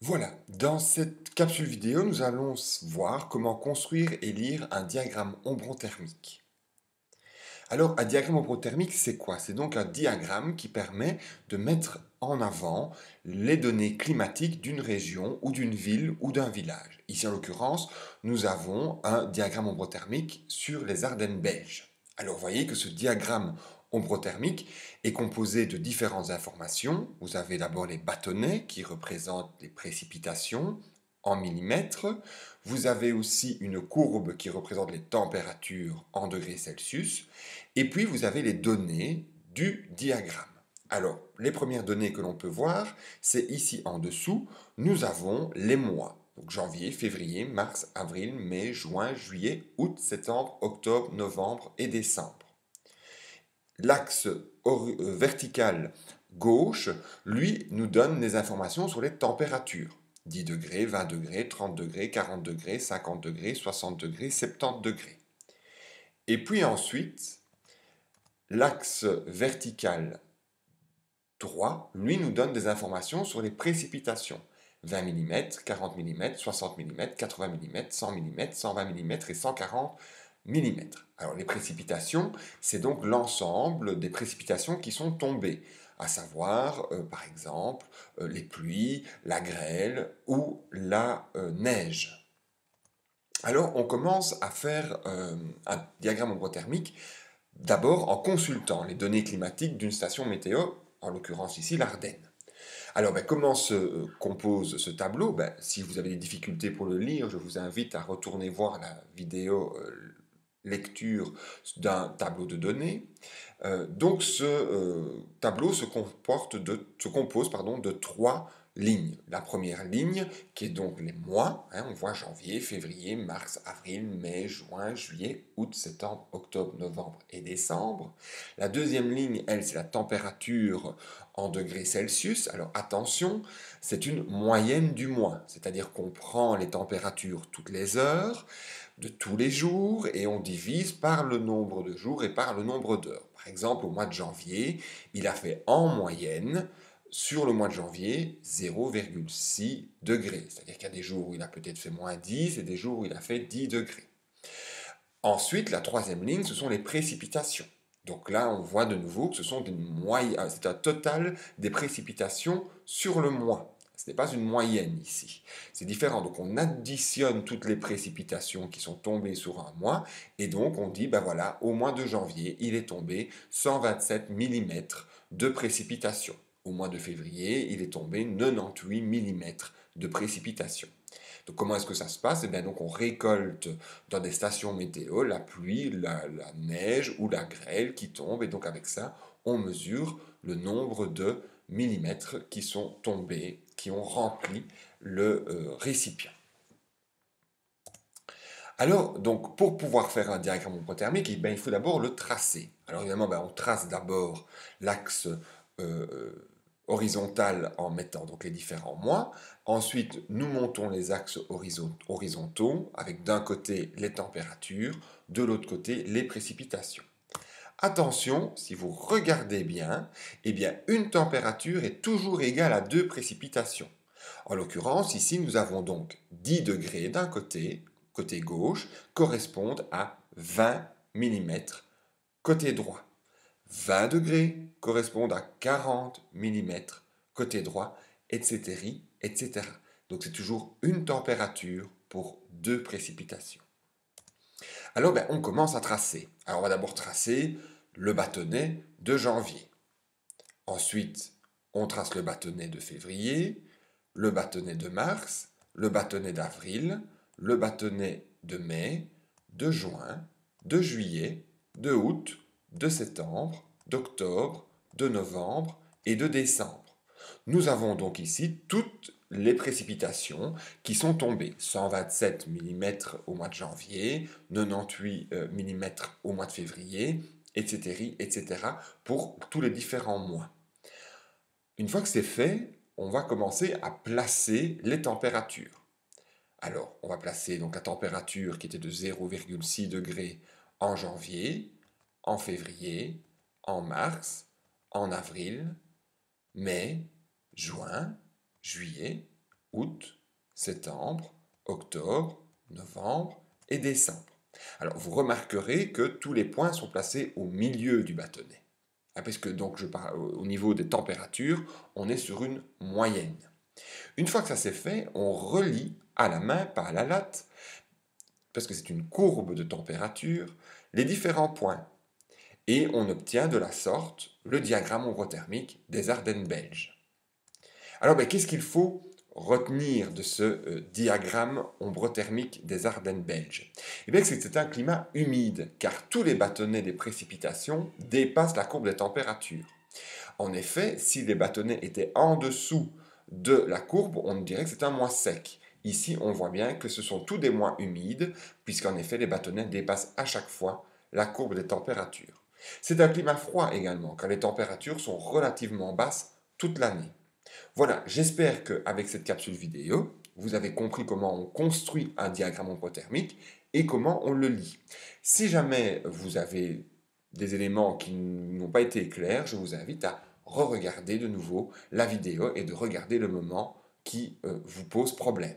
Voilà, dans cette capsule vidéo, nous allons voir comment construire et lire un diagramme ombron-thermique. Alors, un diagramme ombron-thermique, c'est quoi? C'est donc un diagramme qui permet de mettre en avant les données climatiques d'une région ou d'une ville ou d'un village. Ici, en l'occurrence, nous avons un diagramme ombron-thermique sur les Ardennes belges. Alors, vous voyez que ce diagramme ombron-thermique est composé de différentes informations. Vous avez d'abord les bâtonnets qui représentent les précipitations en millimètres. Vous avez aussi une courbe qui représente les températures en degrés Celsius. Et puis, vous avez les données du diagramme. Alors, les premières données que l'on peut voir, c'est ici en dessous, nous avons les mois. Donc janvier, février, mars, avril, mai, juin, juillet, août, septembre, octobre, novembre et décembre. L'axe vertical gauche, lui, nous donne des informations sur les températures. 10 degrés, 20 degrés, 30 degrés, 40 degrés, 50 degrés, 60 degrés, 70 degrés. Et puis ensuite, l'axe vertical droit, lui, nous donne des informations sur les précipitations. 20 mm, 40 mm, 60 mm, 80 mm, 100 mm, 120 mm et 140 mm. Alors les précipitations, c'est donc l'ensemble des précipitations qui sont tombées, à savoir, par exemple, les pluies, la grêle ou la neige. Alors on commence à faire un diagramme ombro-thermique d'abord en consultant les données climatiques d'une station météo, en l'occurrence ici l'Ardenne. Alors, comment se compose ce tableau? Si vous avez des difficultés pour le lire, je vous invite à retourner voir la vidéo lecture d'un tableau de données. Donc, ce tableau se compose de trois lignes. La première ligne, qui est donc les mois, hein, on voit janvier, février, mars, avril, mai, juin, juillet, août, septembre, octobre, novembre et décembre. La deuxième ligne, elle, c'est la température en degrés Celsius. Alors attention, c'est une moyenne du mois, c'est-à-dire qu'on prend les températures toutes les heures, de tous les jours, et on divise par le nombre de jours et par le nombre d'heures. Par exemple, au mois de janvier, il a fait en moyenne, sur le mois de janvier, 0,6 degrés. C'est-à-dire qu'il y a des jours où il a peut-être fait moins 10 et des jours où il a fait 10 degrés. Ensuite, la troisième ligne, ce sont les précipitations. Donc là, on voit de nouveau que ce sont des moyennes, c'est un total des précipitations sur le mois. Ce n'est pas une moyenne ici. C'est différent. Donc on additionne toutes les précipitations qui sont tombées sur un mois et donc on dit, ben voilà, au mois de janvier, il est tombé 127 mm de précipitations. Au mois de février, il est tombé 98 mm de précipitations. Donc comment est-ce que ça se passe? Eh bien, donc on récolte dans des stations météo la pluie, la neige ou la grêle qui tombe et donc avec ça, on mesure le nombre de millimètres qui sont tombés, qui ont rempli le récipient. Alors, donc, pour pouvoir faire un diagramme ombro-thermique, eh bien, il faut d'abord le tracer. Alors, évidemment, on trace d'abord l'axe horizontal en mettant donc les différents mois. Ensuite, nous montons les axes horizontaux avec d'un côté les températures, de l'autre côté les précipitations. Attention, si vous regardez bien, eh bien, une température est toujours égale à deux précipitations. En l'occurrence, ici, nous avons donc 10 degrés d'un côté gauche, correspondent à 20 mm côté droit. 20 degrés correspondent à 40 mm côté droit, etc., etc. Donc c'est toujours une température pour deux précipitations. Alors on commence à tracer. Alors on va d'abord tracer le bâtonnet de janvier. Ensuite, on trace le bâtonnet de février, le bâtonnet de mars, le bâtonnet d'avril, le bâtonnet de mai, de juin, de juillet, de août, de septembre, d'octobre, de novembre et de décembre. Nous avons donc ici toutes les précipitations qui sont tombées. 127 mm au mois de janvier, 98 mm au mois de février, etc., etc., pour tous les différents mois. Une fois que c'est fait, on va commencer à placer les températures. Alors, on va placer donc la température qui était de 0,6 degrés en janvier, en février, en mars, en avril, mai, juin, juillet, août, septembre, octobre, novembre et décembre. Alors, vous remarquerez que tous les points sont placés au milieu du bâtonnet. Parce que donc, au niveau des températures, on est sur une moyenne. Une fois que ça c'est fait, on relie à la main, pas à la latte, parce que c'est une courbe de température, les différents points. Et on obtient de la sorte le diagramme ombrothermique des Ardennes belges. Alors, qu'est-ce qu'il faut retenir de ce diagramme ombrothermique des Ardennes belges? Eh bien, c'est que c'est un climat humide, car tous les bâtonnets des précipitations dépassent la courbe des températures. En effet, si les bâtonnets étaient en dessous de la courbe, on dirait que c'est un mois sec. Ici, on voit bien que ce sont tous des mois humides, puisqu'en effet, les bâtonnets dépassent à chaque fois la courbe des températures. C'est un climat froid également, car les températures sont relativement basses toute l'année. Voilà, j'espère qu'avec cette capsule vidéo, vous avez compris comment on construit un diagramme ombrothermique et comment on le lit. Si jamais vous avez des éléments qui n'ont pas été clairs, je vous invite à re-regarder de nouveau la vidéo et de regarder le moment qui vous pose problème.